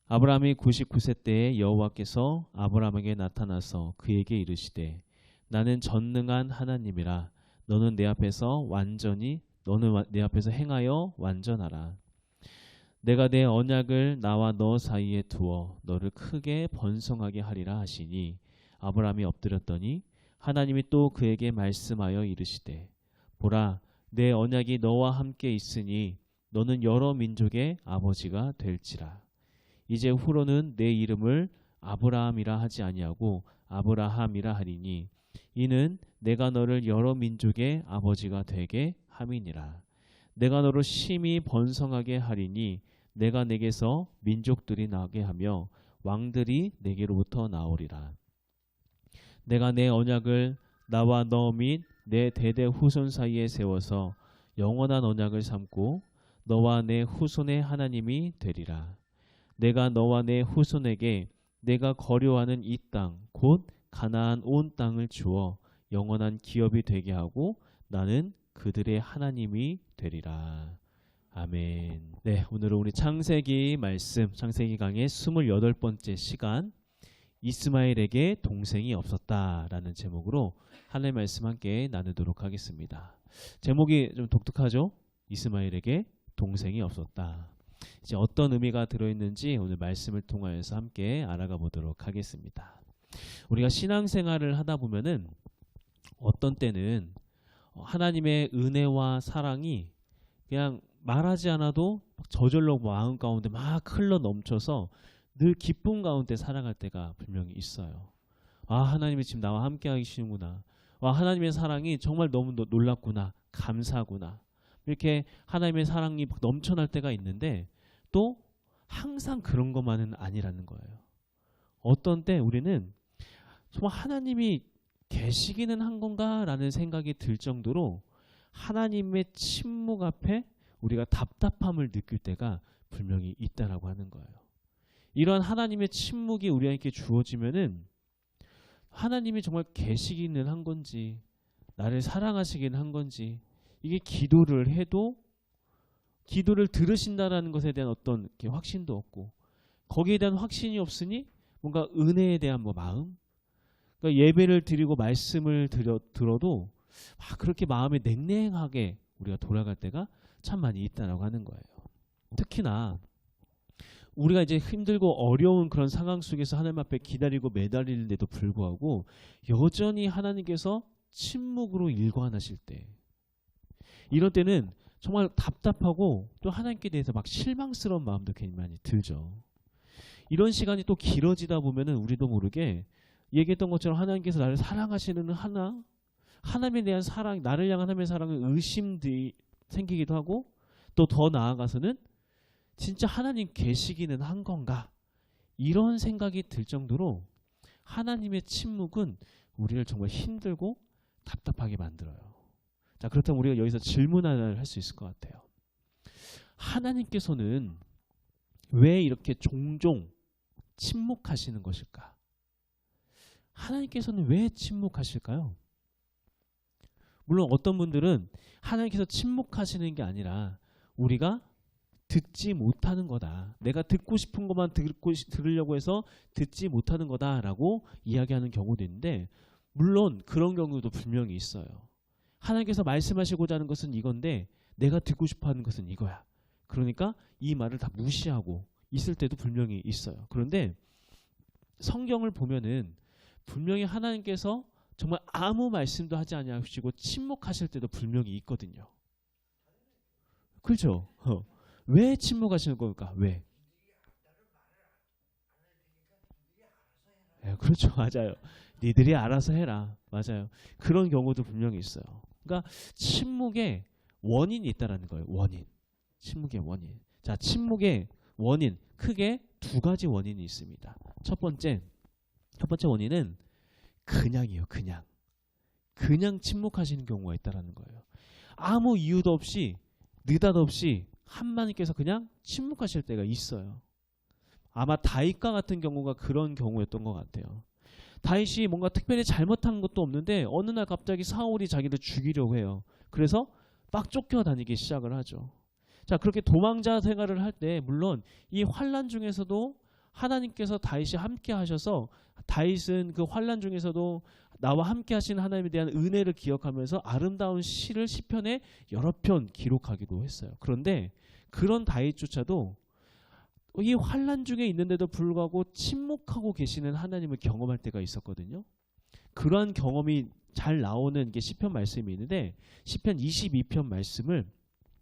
아브라함이 99세 때에 여호와께서 아브라함에게 나타나서 그에게 이르시되 나는 전능한 하나님이라 너는 내 앞에서 행하여 완전하라. 내가 내 언약을 나와 너 사이에 두어 너를 크게 번성하게 하리라 하시니 아브라함이 엎드렸더니 하나님이 또 그에게 말씀하여 이르시되 보라 내 언약이 너와 함께 있으니 너는 여러 민족의 아버지가 될지라. 이제 후로는 내 이름을 아브라함이라 하지 아니하고 아브라함이라 하리니 이는 내가 너를 여러 민족의 아버지가 되게 함이니라. 내가 너를 심히 번성하게 하리니 내가 내게서 민족들이 나게 하며 왕들이 내게로부터 나오리라. 내가 내 언약을 나와 너 및 내 대대 후손 사이에 세워서 영원한 언약을 삼고 너와 내 후손의 하나님이 되리라. 내가 너와 내 후손에게 내가 거류하는 이 땅 곧 가나안 온 땅을 주어 영원한 기업이 되게 하고 나는 그들의 하나님이 되리라. 아멘. 네, 오늘은 우리 창세기 말씀, 창세기 강의 28번째 시간, 이스마엘에게 동생이 없었다라는 제목으로 하나님의 말씀 함께 나누도록 하겠습니다. 제목이 좀 독특하죠? 이스마엘에게 동생이 없었다. 이제 어떤 의미가 들어있는지 오늘 말씀을 통하여서 함께 알아가 보도록 하겠습니다. 우리가 신앙생활을 하다 보면은 어떤 때는 하나님의 은혜와 사랑이 그냥 말하지 않아도 저절로 마음 가운데 막 흘러 넘쳐서 늘 기쁨 가운데 살아갈 때가 분명히 있어요. 아, 하나님이 지금 나와 함께 하시는구나. 와, 하나님의 사랑이 정말 너무 놀랍구나. 감사하구나. 이렇게 하나님의 사랑이 넘쳐날 때가 있는데 또 항상 그런 것만은 아니라는 거예요. 어떤 때 우리는 정말 하나님이 계시기는 한 건가 라는 생각이 들 정도로 하나님의 침묵 앞에 우리가 답답함을 느낄 때가 분명히 있다라고 하는 거예요. 이런 하나님의 침묵이 우리에게 주어지면은 하나님이 정말 계시기는 한 건지 나를 사랑하시기는 한 건지 이게 기도를 해도 기도를 들으신다라는 것에 대한 어떤 확신도 없고 거기에 대한 확신이 없으니 뭔가 은혜에 대한 마음 그러니까 예배를 드리고 말씀을 들어도 그렇게 마음이 냉랭하게 우리가 돌아갈 때가 참 많이 있다라고 하는 거예요. 특히나 우리가 이제 힘들고 어려운 그런 상황 속에서 하나님 앞에 기다리고 매달리는데도 불구하고 여전히 하나님께서 침묵으로 일관하실 때 이런 때는 정말 답답하고 또 하나님께 대해서 막 실망스러운 마음도 괜히 많이 들죠. 이런 시간이 또 길어지다 보면은 우리도 모르게 얘기했던 것처럼 하나님께서 나를 사랑하시는 하나님에 대한 사랑, 나를 향한 하나님의 사랑은 의심들이 생기기도 하고 또 더 나아가서는 진짜 하나님 계시기는 한 건가? 이런 생각이 들 정도로 하나님의 침묵은 우리를 정말 힘들고 답답하게 만들어요. 자, 그렇다면 우리가 여기서 질문 하나를 할 수 있을 것 같아요. 하나님께서는 왜 이렇게 종종 침묵하시는 것일까? 하나님께서는 왜 침묵하실까요? 물론 어떤 분들은 하나님께서 침묵하시는 게 아니라 우리가 듣지 못하는 거다. 내가 듣고 싶은 것만 들으려고 해서 듣지 못하는 거다라고 이야기하는 경우도 있는데 물론 그런 경우도 분명히 있어요. 하나님께서 말씀하시고자 하는 것은 이건데 내가 듣고 싶어하는 것은 이거야. 그러니까 이 말을 다 무시하고 있을 때도 분명히 있어요. 그런데 성경을 보면은 분명히 하나님께서 정말 아무 말씀도 하지 아니하시고 침묵하실 때도 분명히 있거든요. 그렇죠? 왜 침묵하시는 겁니까? 왜? 네, 그렇죠. 맞아요. 니들이 알아서 해라. 맞아요. 그런 경우도 분명히 있어요. 그러니까 침묵의 원인이 있다라는 거예요. 원인. 침묵의 원인. 자, 침묵의 원인 크게 두 가지 원인이 있습니다. 첫 번째 원인은 그냥이에요. 그냥 침묵하시는 경우가 있다라는 거예요. 아무 이유도 없이 느닷없이 하나님께서 그냥 침묵하실 때가 있어요. 아마 다윗과 같은 경우가 그런 경우였던 것 같아요. 다윗이 뭔가 특별히 잘못한 것도 없는데 어느 날 갑자기 사울이 자기를 죽이려고 해요. 그래서 막 쫓겨다니기 시작을 하죠. 자, 그렇게 도망자 생활을 할 때 물론 이 환난 중에서도 하나님께서 다윗이 함께 하셔서 다윗은 그 환난 중에서도 나와 함께 하신 하나님에 대한 은혜를 기억하면서 아름다운 시를 시편에 여러 편 기록하기도 했어요. 그런데 그런 다윗조차도 이 환난 중에 있는데도 불구하고 침묵하고 계시는 하나님을 경험할 때가 있었거든요. 그러한 경험이 잘 나오는 게 시편 말씀이 있는데 시편 22편 말씀을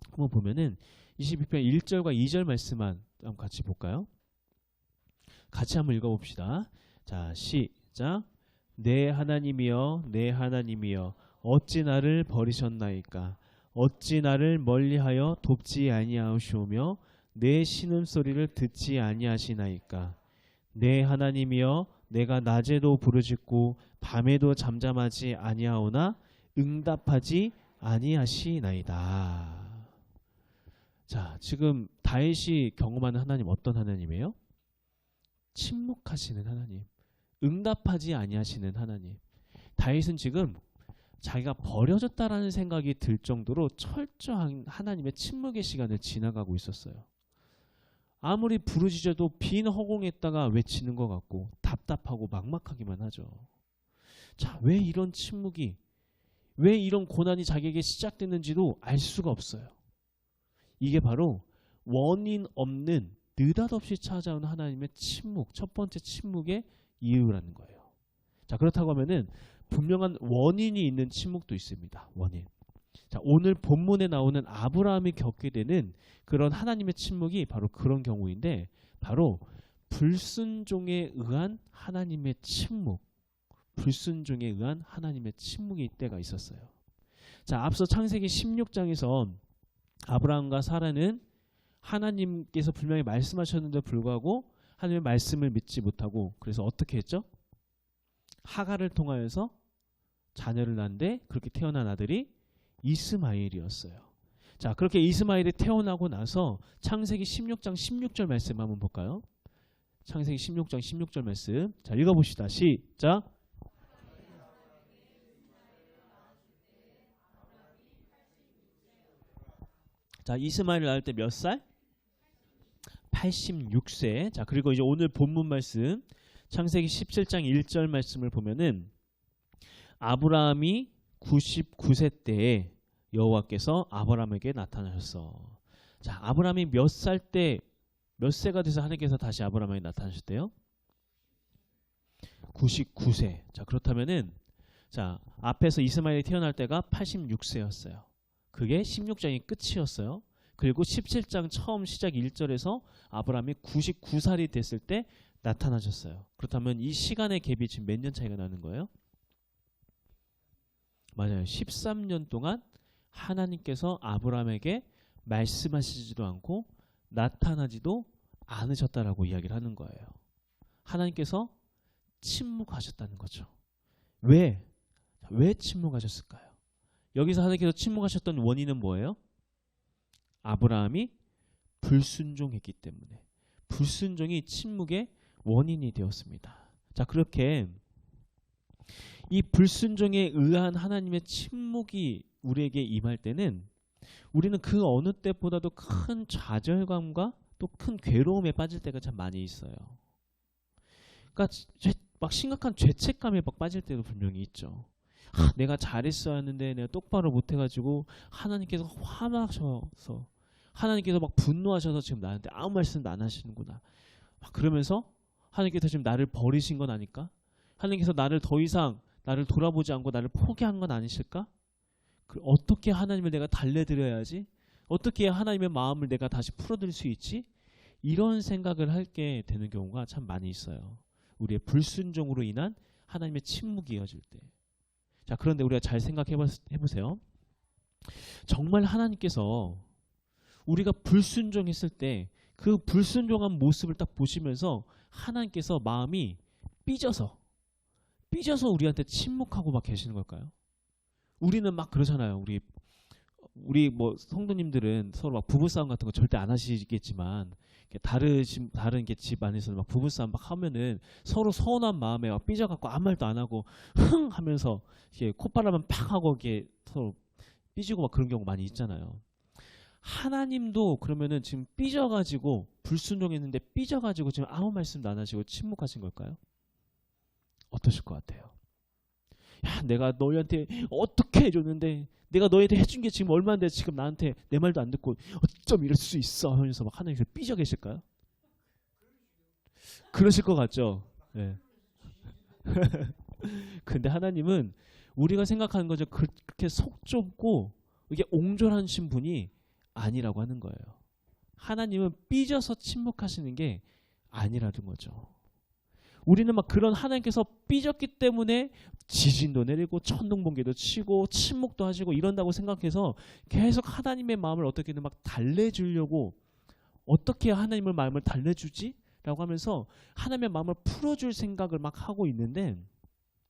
한번 보면은 22편 1절과 2절 말씀만 한번 같이 볼까요? 같이 한번 읽어봅시다. 자, 시작. 내 하나님이여 내 하나님이여 어찌 나를 버리셨나이까. 어찌 나를 멀리하여 돕지 아니하시오며 내 신음소리를 듣지 아니하시나이까. 내 하나님이여 내가 낮에도 부르짖고 밤에도 잠잠하지 아니하오나 응답하지 아니하시나이다. 자, 지금 다윗이 경험하는 하나님 어떤 하나님이에요? 침묵하시는 하나님, 응답하지 아니하시는 하나님. 다윗은 지금 자기가 버려졌다라는 생각이 들 정도로 철저한 하나님의 침묵의 시간을 지나가고 있었어요. 아무리 부르짖어도 빈 허공에다가 외치는 것 같고 답답하고 막막하기만 하죠. 자, 왜 이런 침묵이, 왜 이런 고난이 자기에게 시작됐는지도 알 수가 없어요. 이게 바로 원인 없는 느닷없이 찾아오는 하나님의 침묵, 첫 번째 침묵의 이유라는 거예요. 자, 그렇다고 하면은 분명한 원인이 있는 침묵도 있습니다. 원인. 자, 오늘 본문에 나오는 아브라함이 겪게 되는 그런 하나님의 침묵이 바로 그런 경우인데, 바로 불순종에 의한 하나님의 침묵, 불순종에 의한 하나님의 침묵이 때가 있었어요. 자, 앞서 창세기 16장에서 아브라함과 사라는 하나님께서 분명히 말씀하셨는데 불구하고 하나님의 말씀을 믿지 못하고, 그래서 어떻게 했죠? 하갈을 통하여서 자녀를 낳는데 그렇게 태어난 아들이 이스마엘이었어요. 자, 그렇게 이스마엘이 태어나고 나서 창세기 16장 16절 말씀 한번 볼까요? 창세기 16장 16절 말씀. 자, 읽어봅시다. 시작. 자, 이스마엘을 낳을 때 몇 살? 86세. 자, 그리고 이제 오늘 본문 말씀 창세기 17장 1절 말씀을 보면은 아브라함이 99세 때에 여호와께서 아브라함에게 나타나셨어. 자, 아브라함이 몇 살 때, 몇 세가 돼서 하나님께서 다시 아브라함에게 나타나셨대요? 99세. 자, 그렇다면은 자, 앞에서 이스마엘이 태어날 때가 86세였어요. 그게 16장이 끝이었어요. 그리고 17장 처음 시작 1절에서 아브라함이 99살이 됐을 때 나타나셨어요. 그렇다면 이 시간의 갭이 지금 몇 년 차이가 나는 거예요? 맞아요. 13년 동안 하나님께서 아브라함에게 말씀하시지도 않고 나타나지도 않으셨다라고 이야기를 하는 거예요. 하나님께서 침묵하셨다는 거죠. 왜 침묵하셨을까요? 여기서 하나님께서 침묵하셨던 원인은 뭐예요? 아브라함이 불순종했기 때문에. 불순종이 침묵의 원인이 되었습니다. 자, 그렇게 이 불순종에 의한 하나님의 침묵이 우리에게 임할 때는 우리는 그 어느 때보다도 큰 좌절감과 또 큰 괴로움에 빠질 때가 참 많이 있어요. 그러니까 막 심각한 죄책감에 막 빠질 때도 분명히 있죠. 내가 잘했어야 하는데 내가 똑바로 못해가지고 하나님께서 화나셔서, 하나님께서 막 분노하셔서 지금 나한테 아무 말씀도 안 하시는구나. 막 그러면서 하나님께서 지금 나를 버리신 건 아닐까? 하나님께서 나를 더 이상 나를 돌아보지 않고 나를 포기한 건 아니실까? 어떻게 하나님을 내가 달래드려야지? 어떻게 하나님의 마음을 내가 다시 풀어드릴 수 있지? 이런 생각을 하게 되는 경우가 참 많이 있어요. 우리의 불순종으로 인한 하나님의 침묵이 이어질 때. 자, 그런데 우리가 잘 생각해 보세요. 정말 하나님께서 우리가 불순종했을 때 그 불순종한 모습을 딱 보시면서 하나님께서 마음이 삐져서 우리한테 침묵하고 막 계시는 걸까요? 우리는 막 그러잖아요. 우리 뭐 성도님들은 서로 막 부부싸움 같은 거 절대 안 하시겠지만 다른 게 집 안에서 막 부부싸움 막 하면은 서로 서운한 마음에 막 삐져갖고 아무 말도 안 하고 흥 하면서 이렇게 콧바람만 팍 하고 이렇게 서로 삐지고 막 그런 경우 많이 있잖아요. 하나님도 그러면은 지금 삐져가지고 불순종했는데 삐져가지고 지금 아무 말씀도 안 하시고 침묵하신 걸까요? 어떠실 것 같아요? 야, 내가 너희한테 어떻게 해줬는데 내가 너희한테 해준 게 지금 얼마인데 지금 나한테 내 말도 안 듣고 어쩜 이럴 수 있어 하면서 막 하나님께서 삐져 계실까요? 그러실 것 같죠? 네. 근데 하나님은 우리가 생각하는 거죠. 그렇게 속 좁고 이게 옹졸하신 분이 아니라고 하는 거예요. 하나님은 삐져서 침묵하시는 게 아니라는 거죠. 우리는 막 그런 하나님께서 삐졌기 때문에 지진도 내리고 천둥번개도 치고 침묵도 하시고 이런다고 생각해서 계속 하나님의 마음을 어떻게든 막 달래주려고 어떻게 하나님의 마음을 달래주지? 라고 하면서 하나님의 마음을 풀어줄 생각을 막 하고 있는데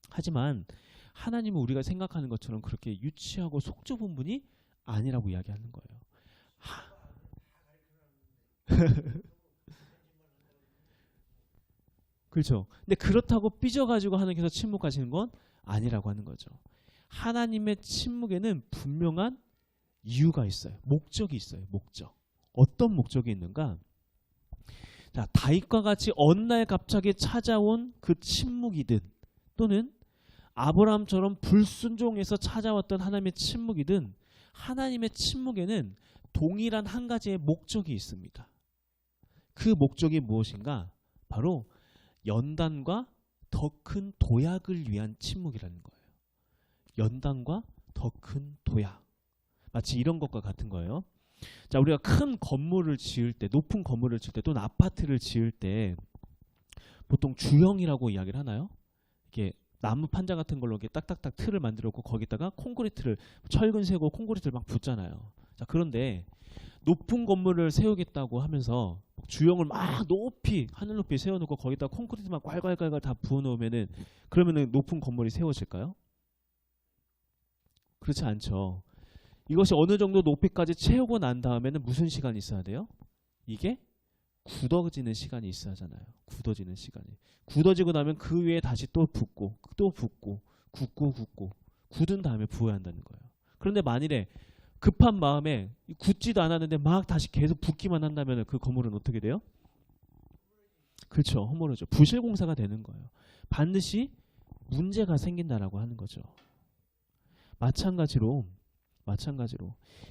하지만 하나님은 우리가 생각하는 것처럼 그렇게 유치하고 속 좁은 분이 아니라고 이야기하는 거예요. 그렇죠. 근데 그렇다고 삐져가지고 하나님께서 침묵하시는 건 아니라고 하는 거죠. 하나님의 침묵에는 분명한 이유가 있어요. 목적이 있어요. 목적. 어떤 목적이 있는가? 자, 다윗과 같이 어느 날 갑자기 찾아온 그 침묵이든 또는 아브라함처럼 불순종해서 찾아왔던 하나님의 침묵이든 하나님의 침묵에는 동일한 한 가지의 목적이 있습니다. 그 목적이 무엇인가? 바로 연단과 더 큰 도약을 위한 침묵이라는 거예요. 연단과 더 큰 도약. 마치 이런 것과 같은 거예요. 자, 우리가 큰 건물을 지을 때, 높은 건물을 지을 때 또는 아파트를 지을 때 보통 주형이라고 이야기를 하나요? 이게 나무 판자 같은 걸로 이렇게 딱딱딱 틀을 만들어 놓고 거기다가 콘크리트를 철근 세고 콘크리트를 막 붓잖아요. 자, 그런데 높은 건물을 세우겠다고 하면서 주형을 막 높이 하늘 높이 세워놓고 거기다 콘크리트 막 괄괄괄괄 다 부어놓으면은 그러면은 높은 건물이 세워질까요? 그렇지 않죠. 이것이 어느 정도 높이까지 채우고 난 다음에는 무슨 시간이 있어야 돼요? 이게 굳어지는 시간이 있어야 하잖아요. 굳어지는 시간이. 굳어지고 나면 그 위에 다시 또 붓고 또 붓고 굳고 굳은 다음에 부어야 한다는 거예요. 그런데 만일에 급한 마음에 굳지도 않았는데 막 다시 계속 붓기만 한다면 그 건물은 어떻게 돼요? 그렇죠. 허물어져. 부실공사가 되는 거예요. 반드시 문제가 생긴다라고 하는 거죠. 마찬가지로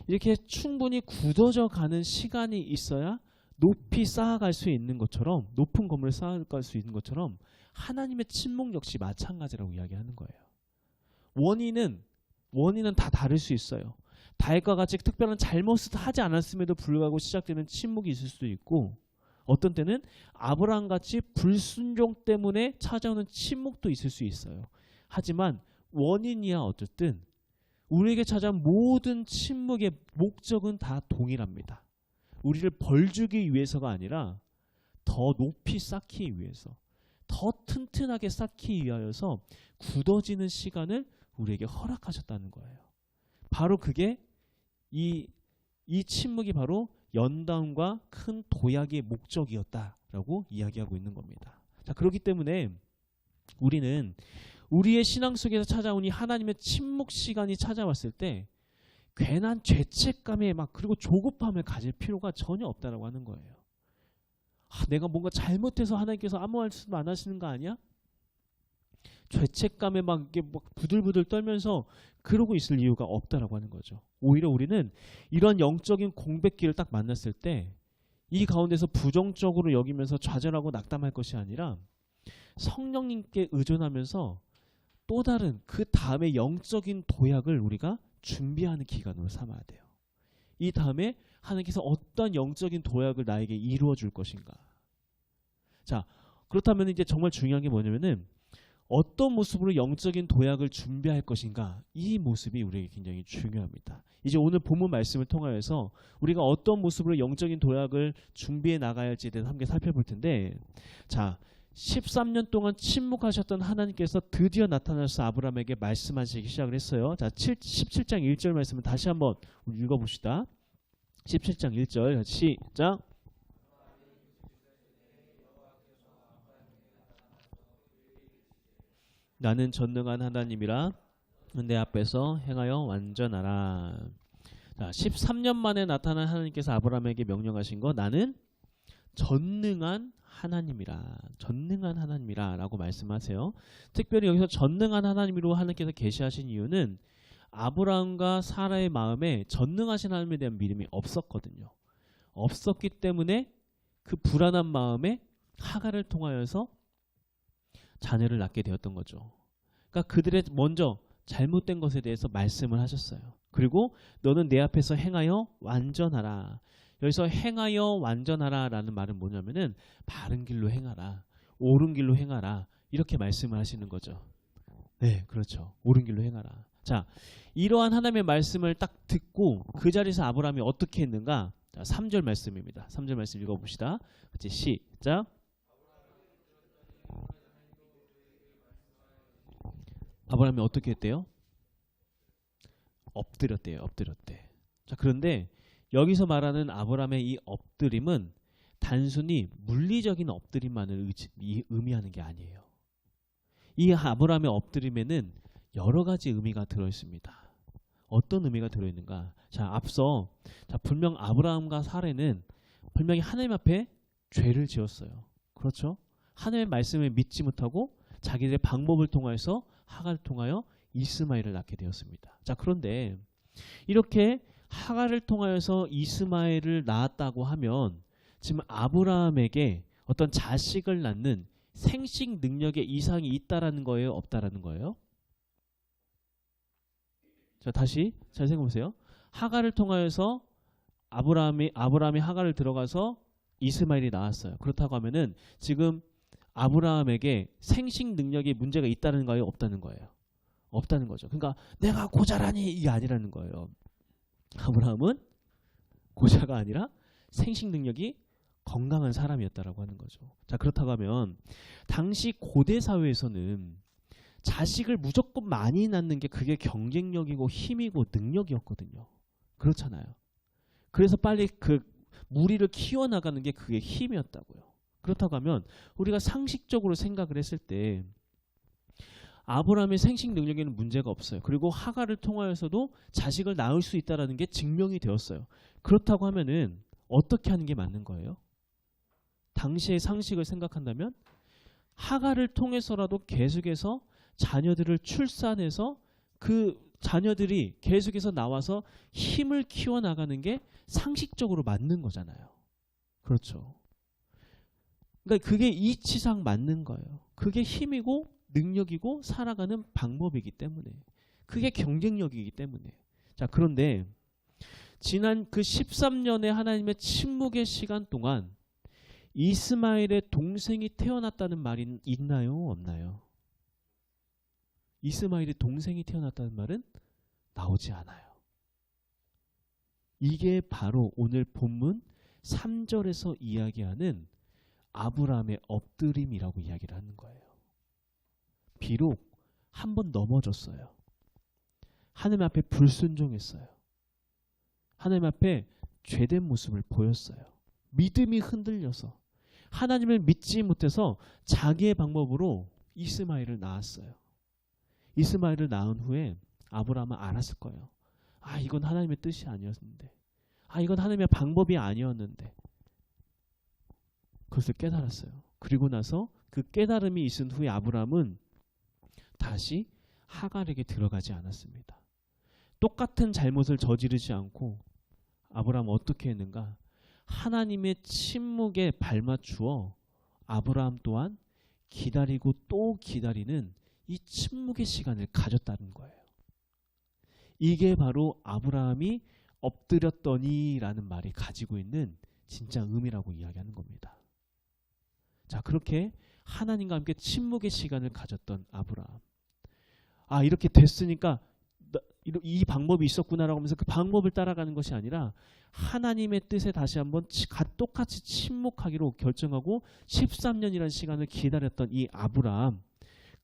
이렇게 충분히 굳어져 가는 시간이 있어야 높이 쌓아갈 수 있는 것처럼 높은 건물을 쌓아갈 수 있는 것처럼 하나님의 침묵 역시 마찬가지라고 이야기하는 거예요. 원인은 다 다를 수 있어요. 다윗과 같이 특별한 잘못을 하지 않았음에도 불구하고 시작되는 침묵이 있을 수도 있고 어떤 때는 아브라함 같이 불순종 때문에 찾아오는 침묵도 있을 수 있어요. 하지만 원인이야 어쨌든 우리에게 찾아온 모든 침묵의 목적은 다 동일합니다. 우리를 벌주기 위해서가 아니라 더 높이 쌓기 위해서, 더 튼튼하게 쌓기 위하여서 굳어지는 시간을 우리에게 허락하셨다는 거예요. 바로 그게 이 침묵이 바로 연단과 큰 도약의 목적이었다라고 이야기하고 있는 겁니다. 자, 그렇기 때문에 우리는 우리의 신앙 속에서 찾아오니 하나님의 침묵 시간이 찾아왔을 때 괜한 죄책감에 막 그리고 조급함을 가질 필요가 전혀 없다라고 하는 거예요. 내가 뭔가 잘못해서 하나님께서 아무 말씀 안 하시는 거 아니야? 죄책감에 막 이게 막 부들부들 떨면서 그러고 있을 이유가 없다라고 하는 거죠. 오히려 우리는 이런 영적인 공백기를 딱 만났을 때 이 가운데서 부정적으로 여기면서 좌절하고 낙담할 것이 아니라 성령님께 의존하면서 또 다른 그 다음에 영적인 도약을 우리가 준비하는 기간으로 삼아야 돼요. 이 다음에 하나님께서 어떤 영적인 도약을 나에게 이루어 줄 것인가. 자, 그렇다면 이제 정말 중요한 게 뭐냐면은 어떤 모습으로 영적인 도약을 준비할 것인가. 이 모습이 우리에게 굉장히 중요합니다. 이제 오늘 본문 말씀을 통하여서 우리가 어떤 모습으로 영적인 도약을 준비해 나가야 할지에 대해서 함께 살펴볼 텐데, 자, 13년 동안 침묵하셨던 하나님께서 드디어 나타나셔서 아브라함에게 말씀하시기 시작을 했어요. 자, 17장 1절 말씀을 다시 한번 읽어봅시다. 17장 1절 시작. 나는 전능한 하나님이라 내 앞에서 행하여 완전하라. 자, 13년 만에 나타난 하나님께서 아브라함에게 명령하신 거, 나는 전능한 하나님이라, 전능한 하나님이라 라고 말씀하세요. 특별히 여기서 전능한 하나님으로 하나님께서 계시하신 이유는 아브라함과 사라의 마음에 전능하신 하나님에 대한 믿음이 없었거든요. 없었기 때문에 그 불안한 마음에 하갈을 통하여서 자녀를 낳게 되었던 거죠. 그러니까 그들의 먼저 잘못된 것에 대해서 말씀을 하셨어요. 그리고 너는 내 앞에서 행하여 완전하라. 여기서 행하여 완전하라 라는 말은 뭐냐면은 바른 길로 행하라, 옳은 길로 행하라, 이렇게 말씀을 하시는 거죠. 네, 그렇죠. 옳은 길로 행하라. 자, 이러한 하나님의 말씀을 딱 듣고 그 자리에서 아브라함이 어떻게 했는가? 자, 3절 말씀입니다. 3절 말씀 읽어봅시다. 같이 시작. 아브라함이 어떻게 했대요? 엎드렸대요. 엎드렸대. 자, 그런데 여기서 말하는 아브라함의 이 엎드림은 단순히 물리적인 엎드림만을 의미하는 게 아니에요. 이 아브라함의 엎드림에는 여러 가지 의미가 들어있습니다. 어떤 의미가 들어있는가? 자, 앞서 분명 아브라함과 사라는 분명히 하나님 앞에 죄를 지었어요. 그렇죠? 하나님의 말씀을 믿지 못하고 자기들의 방법을 통해서 하갈을 통하여 이스마엘을 낳게 되었습니다. 자, 그런데 이렇게 하갈을 통하여서 이스마엘을 낳았다고 하면 지금 아브라함에게 어떤 자식을 낳는 생식 능력의 이상이 있다라는 거예요? 없다라는 거예요? 자, 다시 잘 생각해 보세요. 하갈을 통하여서 아브라함이 하갈을 들어가서 이스마엘이 나왔어요. 그렇다고 하면은 지금 아브라함에게 생식 능력에 문제가 있다는 거예요? 없다는 거예요? 없다는 거죠. 그러니까 내가 고자라니 이게 아니라는 거예요. 아브라함은 고자가 아니라 생식 능력이 건강한 사람이었다라고 하는 거죠. 자, 그렇다고 하면 당시 고대 사회에서는 자식을 무조건 많이 낳는 게 그게 경쟁력이고 힘이고 능력이었거든요. 그렇잖아요. 그래서 빨리 그 무리를 키워나가는 게 그게 힘이었다고요. 그렇다고 하면 우리가 상식적으로 생각을 했을 때 아브라함의 생식 능력에는 문제가 없어요. 그리고 하갈을 통하여서도 자식을 낳을 수 있다는 게 증명이 되었어요. 그렇다고 하면은 어떻게 하는 게 맞는 거예요? 당시의 상식을 생각한다면 하갈을 통해서라도 계속해서 자녀들을 출산해서 그 자녀들이 계속해서 나와서 힘을 키워나가는 게 상식적으로 맞는 거잖아요. 그렇죠. 그러니까 그게 이치상 맞는 거예요. 그게 힘이고 능력이고 살아가는 방법이기 때문에, 그게 경쟁력이기 때문에. 자, 그런데 지난 그 13년의 하나님의 침묵의 시간 동안 이스마엘의 동생이 태어났다는 말이 있나요? 없나요? 이스마엘의 동생이 태어났다는 말은 나오지 않아요. 이게 바로 오늘 본문 3절에서 이야기하는 아브라함의 엎드림이라고 이야기를 하는 거예요. 비록 한 번 넘어졌어요. 하나님 앞에 불순종했어요. 하나님 앞에 죄된 모습을 보였어요. 믿음이 흔들려서 하나님을 믿지 못해서 자기의 방법으로 이스마엘을 낳았어요. 이스마엘을 낳은 후에 아브라함은 알았을 거예요. 아, 이건 하나님의 뜻이 아니었는데, 아, 이건 하나님의 방법이 아니었는데. 그것을 깨달았어요. 그리고 나서 그 깨달음이 있은 후에 아브라함은 다시 하갈에게 들어가지 않았습니다. 똑같은 잘못을 저지르지 않고 아브라함은 어떻게 했는가? 하나님의 침묵에 발맞추어 아브라함 또한 기다리고 또 기다리는 이 침묵의 시간을 가졌다는 거예요. 이게 바로 아브라함이 엎드렸더니라는 말이 가지고 있는 진짜 의미라고 이야기하는 겁니다. 자, 그렇게 하나님과 함께 침묵의 시간을 가졌던 아브라함. 아, 이렇게 됐으니까 이 방법이 있었구나라고 하면서 그 방법을 따라가는 것이 아니라 하나님의 뜻에 다시 한번 똑같이 침묵하기로 결정하고 13년이라는 시간을 기다렸던 이 아브라함,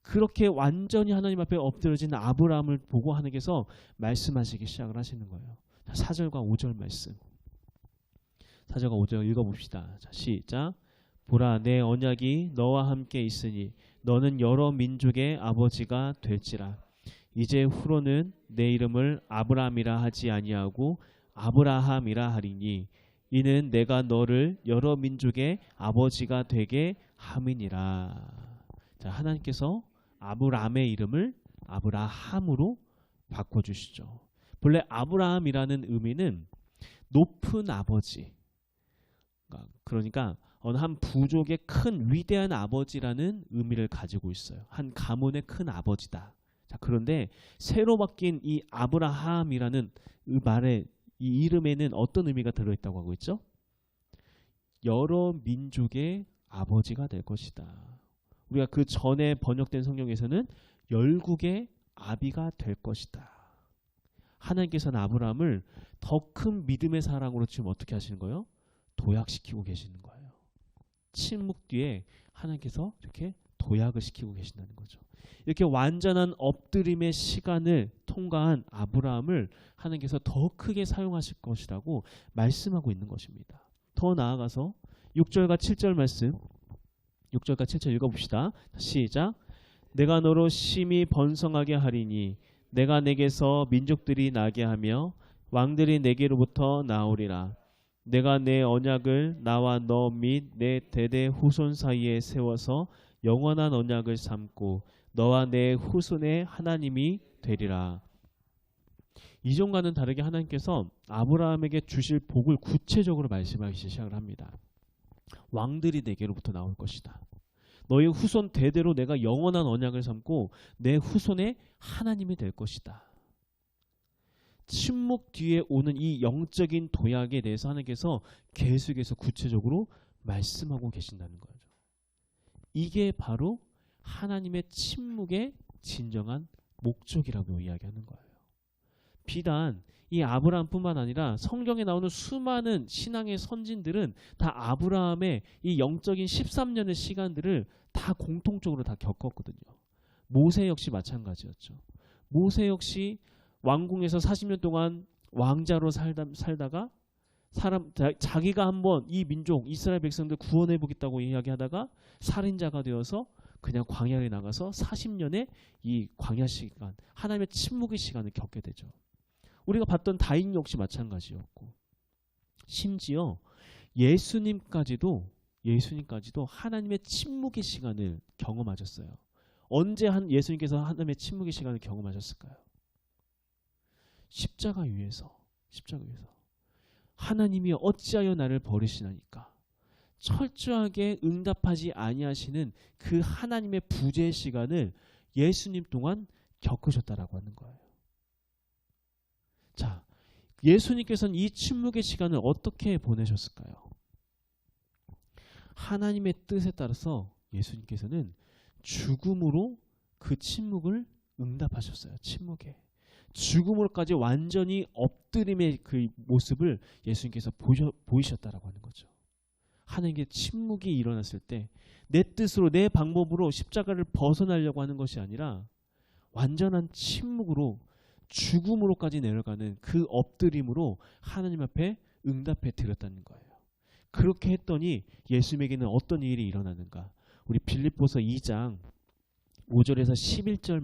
그렇게 완전히 하나님 앞에 엎드려진 아브라함을 보고 하나님께서 말씀하시기 시작을 하시는 거예요. 4절과 5절 말씀, 4절과 5절 읽어봅시다. 자, 시작. 보라, 내 언약이 너와 함께 있으니 너는 여러 민족의 아버지가 될지라. 이제 후로는 내 이름을 아브라함이라 하지 아니하고 아브라함이라 하리니 이는 내가 너를 여러 민족의 아버지가 되게 함이니라. 자, 하나님께서 아브라함의 이름을 아브라함으로 바꿔주시죠. 본래 아브라함이라는 의미는 높은 아버지, 그러니까 어느 한 부족의 큰 위대한 아버지라는 의미를 가지고 있어요. 한 가문의 큰 아버지다. 자, 그런데 새로 바뀐 이 아브라함이라는 말의 이 이름에는 어떤 의미가 들어있다고 하고 있죠? 여러 민족의 아버지가 될 것이다. 우리가 그 전에 번역된 성경에서는 열국의 아비가 될 것이다. 하나님께서는 아브라함을 더 큰 믿음의 사랑으로 지금 어떻게 하시는 거예요? 도약시키고 계시는 거예요. 침묵 뒤에 하나님께서 이렇게 도약을 시키고 계신다는 거죠. 이렇게 완전한 엎드림의 시간을 통과한 아브라함을 하나님께서 더 크게 사용하실 것이라고 말씀하고 있는 것입니다. 더 나아가서 6절과 7절 말씀, 6절과 7절 읽어봅시다. 시작. 내가 너로 심히 번성하게 하리니 내가 내게서 민족들이 나게 하며 왕들이 내게로부터 나오리라. 내가 내 언약을 나와 너 및 내 대대 후손 사이에 세워서 영원한 언약을 삼고 너와 내 후손의 하나님이 되리라. 이전과는 다르게 하나님께서 아브라함에게 주실 복을 구체적으로 말씀하기 시작을 합니다. 왕들이 내게로부터 나올 것이다. 너희 후손 대대로 내가 영원한 언약을 삼고 내 후손의 하나님이 될 것이다. 침묵 뒤에 오는 이 영적인 도약에 대해서 하나님께서 계속해서 구체적으로 말씀하고 계신다는 거죠. 이게 바로 하나님의 침묵의 진정한 목적이라고 이야기하는 거예요. 비단 이 아브라함뿐만 아니라 성경에 나오는 수많은 신앙의 선진들은 다 아브라함의 이 영적인 13년의 시간들을 다 공통적으로 다 겪었거든요. 모세 역시 마찬가지였죠. 모세 역시 왕궁에서 40년 동안 왕자로 살다가 자기가 한번 이 민족 이스라엘 백성들 구원해 보겠다고 이야기하다가 살인자가 되어서 그냥 광야에 나가서 40년의 이 광야 시간, 하나님의 침묵의 시간을 겪게 되죠. 우리가 봤던 다인 역시 마찬가지였고, 심지어 예수님까지도 하나님의 침묵의 시간을 경험하셨어요. 언제 예수님께서 하나님의 침묵의 시간을 경험하셨을까요? 십자가 위에서 하나님이 어찌하여 나를 버리시나니까 철저하게 응답하지 아니하시는 그 하나님의 부재의 시간을 예수님 동안 겪으셨다라고 하는 거예요. 자, 예수님께서는 이 침묵의 시간을 어떻게 보내셨을까요? 하나님의 뜻에 따라서 예수님께서는 죽음으로 그 침묵을 응답하셨어요. 침묵에. 죽음으로까지 완전히 엎드림의 그 모습을 예수님께서 보이셨다라고 하는 거죠. 하나님께 침묵이 일어났을 때 내 뜻으로 내 방법으로 십자가를 벗어나려고 하는 것이 아니라 완전한 침묵으로 죽음으로까지 내려가는 그 엎드림으로 하나님 앞에 응답해 드렸다는 거예요. 그렇게 했더니 예수님에게는 어떤 일이 일어나는가? 우리 빌립보서 2장 5절에서 11절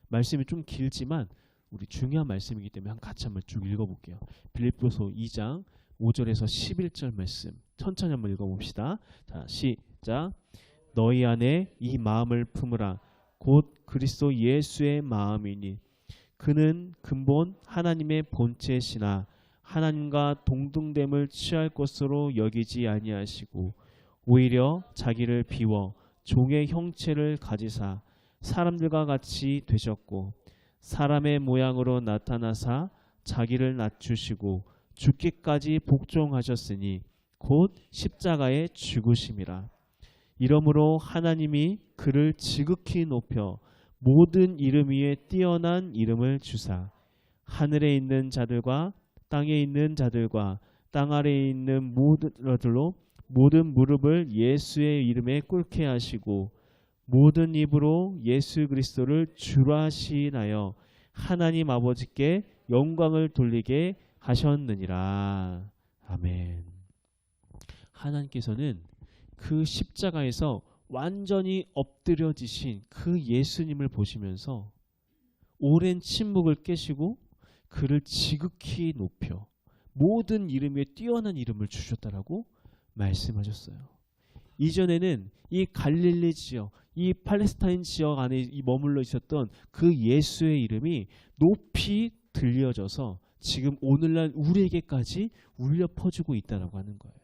말씀이 좀 길지만 우리 중요한 말씀이기 때문에 같이 한번 쭉 읽어볼게요. 빌립보서 2장 5절에서 11절 말씀 천천히 한번 읽어봅시다. 자, 시작. 너희 안에 이 마음을 품으라. 곧 그리스도 예수의 마음이니 그는 근본 하나님의 본체시나 하나님과 동등됨을 취할 것으로 여기지 아니하시고 오히려 자기를 비워 종의 형체를 가지사 사람들과 같이 되셨고 사람의 모양으로 나타나사 자기를 낮추시고 죽기까지 복종하셨으니 곧 십자가에 죽으심이라. 이러므로 하나님이 그를 지극히 높여 모든 이름 위에 뛰어난 이름을 주사 하늘에 있는 자들과 땅에 있는 자들과 땅 아래에 있는 모든들로 모든 무릎을 예수의 이름에 꿇게 하시고 모든 입으로 예수 그리스도를 주라 하시나요 하나님 아버지께 영광을 돌리게 하셨느니라. 아멘. 하나님께서는 그 십자가에서 완전히 엎드려지신 그 예수님을 보시면서 오랜 침묵을 깨시고 그를 지극히 높여 모든 이름 위에 뛰어난 이름을 주셨다라고 말씀하셨어요. 이전에는 이 갈릴리 지역, 이 팔레스타인 지역 안에 머물러 있었던 그 예수의 이름이 높이 들려져서 지금 오늘날 우리에게까지 울려 퍼지고 있다라고 하는 거예요.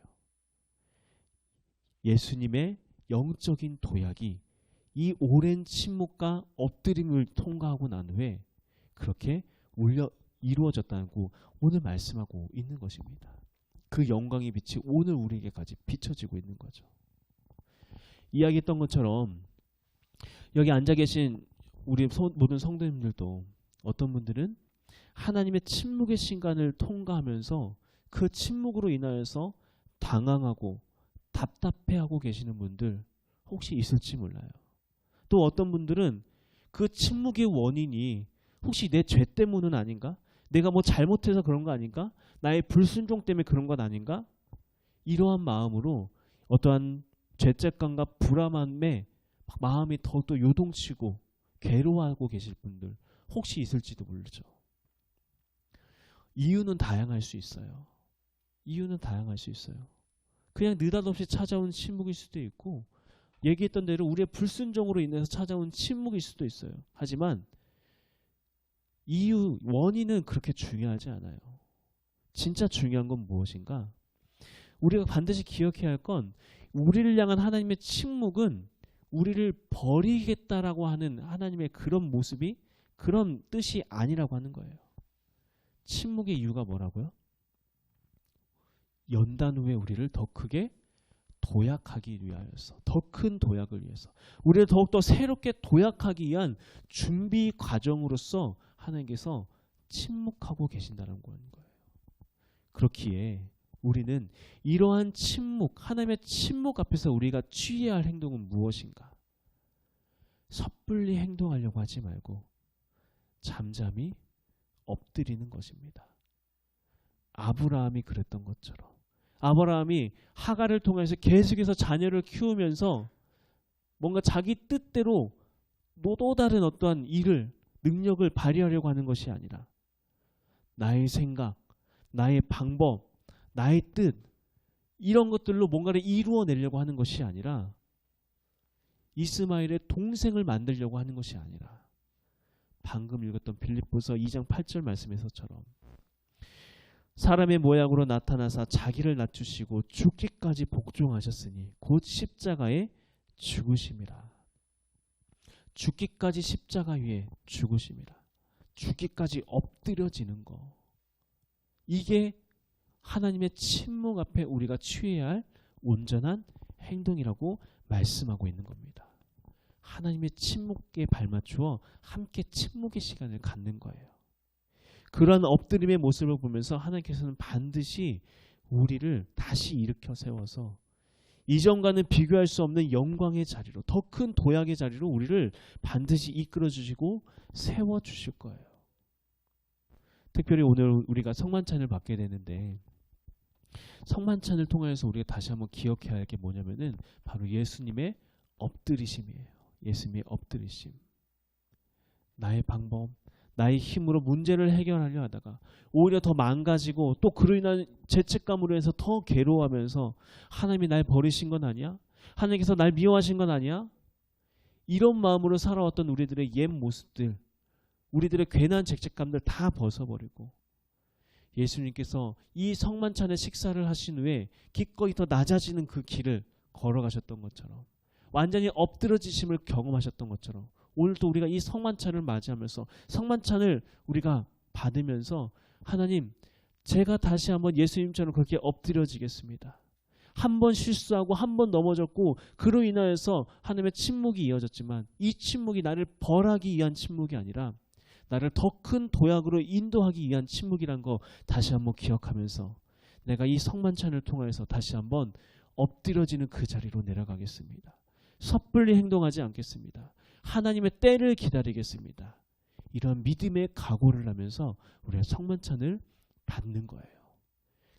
예수님의 영적인 도약이 이 오랜 침묵과 엎드림을 통과하고 난 후에 그렇게 이루어졌다고 오늘 말씀하고 있는 것입니다. 그 영광의 빛이 오늘 우리에게까지 비춰지고 있는 거죠. 이야기했던 것처럼 여기 앉아 계신 우리 모든 성도님들도 어떤 분들은 하나님의 침묵의 시간을 통과하면서 그 침묵으로 인하여서 당황하고 답답해하고 계시는 분들 혹시 있을지 몰라요. 또 어떤 분들은 그 침묵의 원인이 혹시 내 죄 때문은 아닌가? 내가 뭐 잘못해서 그런 거 아닌가? 나의 불순종 때문에 그런 건 아닌가? 이러한 마음으로 어떠한 죄책감과 불안함에 마음이 더욱더 요동치고 괴로워하고 계실 분들 혹시 있을지도 모르죠. 이유는 다양할 수 있어요. 이유는 다양할 수 있어요. 그냥 느닷없이 찾아온 침묵일 수도 있고 얘기했던 대로 우리의 불순종으로 인해서 찾아온 침묵일 수도 있어요. 하지만 이유, 원인은 그렇게 중요하지 않아요. 진짜 중요한 건 무엇인가? 우리가 반드시 기억해야 할 건 우리를 향한 하나님의 침묵은 우리를 버리겠다라고 하는 하나님의 그런 모습이 그런 뜻이 아니라고 하는 거예요. 침묵의 이유가 뭐라고요? 연단 후에 우리를 더 크게 도약하기 위하여서, 더 큰 도약을 위해서, 우리를 더욱더 새롭게 도약하기 위한 준비 과정으로서 하나님께서 침묵하고 계신다는 거예요. 그렇기에 우리는 이러한 침묵, 하나님의 침묵 앞에서 우리가 취해야 할 행동은 무엇인가? 섣불리 행동하려고 하지 말고 잠잠히 엎드리는 것입니다. 아브라함이 그랬던 것처럼 아브라함이 하갈을 통해서 계속해서 자녀를 키우면서 뭔가 자기 뜻대로 또 다른 어떠한 일을 능력을 발휘하려고 하는 것이 아니라 나의 생각, 나의 방법, 나의 뜻 이런 것들로 뭔가를 이루어내려고 하는 것이 아니라 이스마엘의 동생을 만들려고 하는 것이 아니라 방금 읽었던 빌립보서 2장 8절 말씀에서처럼 사람의 모양으로 나타나사 자기를 낮추시고 죽기까지 복종하셨으니 곧 십자가에 죽으심이라. 죽기까지 십자가 위에 죽으심이라. 죽기까지 엎드려지는 거. 이게 하나님의 침묵 앞에 우리가 취해야 할 온전한 행동이라고 말씀하고 있는 겁니다. 하나님의 침묵에 발맞추어 함께 침묵의 시간을 갖는 거예요. 그러한 엎드림의 모습을 보면서 하나님께서는 반드시 우리를 다시 일으켜 세워서 이전과는 비교할 수 없는 영광의 자리로, 더 큰 도약의 자리로 우리를 반드시 이끌어 주시고 세워 주실 거예요. 특별히 오늘 우리가 성만찬을 받게 되는데 성만찬을 통해서 우리가 다시 한번 기억해야 할 게 뭐냐면은 바로 예수님의 엎드리심이에요. 예수님의 엎드리심. 나의 방법, 나의 힘으로 문제를 해결하려 하다가 오히려 더 망가지고 또 그로 인한 죄책감으로 해서 더 괴로워하면서 하나님이 날 버리신 건 아니야? 하나님께서 날 미워하신 건 아니야? 이런 마음으로 살아왔던 우리들의 옛 모습들, 우리들의 괜한 죄책감들 다 벗어버리고 예수님께서 이 성만찬의 식사를 하신 후에 기꺼이 더 낮아지는 그 길을 걸어가셨던 것처럼 완전히 엎드러지심을 경험하셨던 것처럼 오늘도 우리가 이 성만찬을 맞이하면서 성만찬을 우리가 받으면서 하나님, 제가 다시 한번 예수님처럼 그렇게 엎드려지겠습니다. 한 번 실수하고 한 번 넘어졌고 그로 인하여서 하나님의 침묵이 이어졌지만 이 침묵이 나를 벌하기 위한 침묵이 아니라 나를 더 큰 도약으로 인도하기 위한 침묵이란 거 다시 한번 기억하면서 내가 이 성만찬을 통해서 다시 한번 엎드려지는 그 자리로 내려가겠습니다. 섣불리 행동하지 않겠습니다. 하나님의 때를 기다리겠습니다. 이런 믿음의 각오를 하면서 우리가 성만찬을 받는 거예요.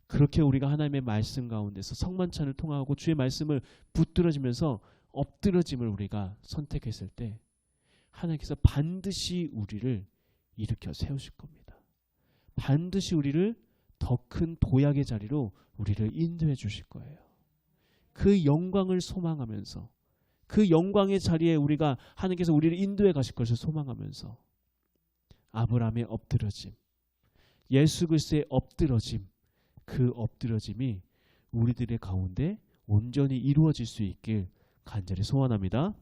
그렇게 우리가 하나님의 말씀 가운데서 성만찬을 통하고 주의 말씀을 붙들어지면서 엎드러짐을 우리가 선택했을 때 하나님께서 반드시 우리를 일으켜 세우실 겁니다. 반드시 우리를 더 큰 도약의 자리로 우리를 인도해 주실 거예요. 그 영광을 소망하면서 그 영광의 자리에 우리가 하나님께서 우리를 인도해 가실 것을 소망하면서 아브라함의 엎드러짐, 예수 그리스도의 엎드러짐, 그 엎드러짐이 우리들의 가운데 온전히 이루어질 수 있길 간절히 소원합니다.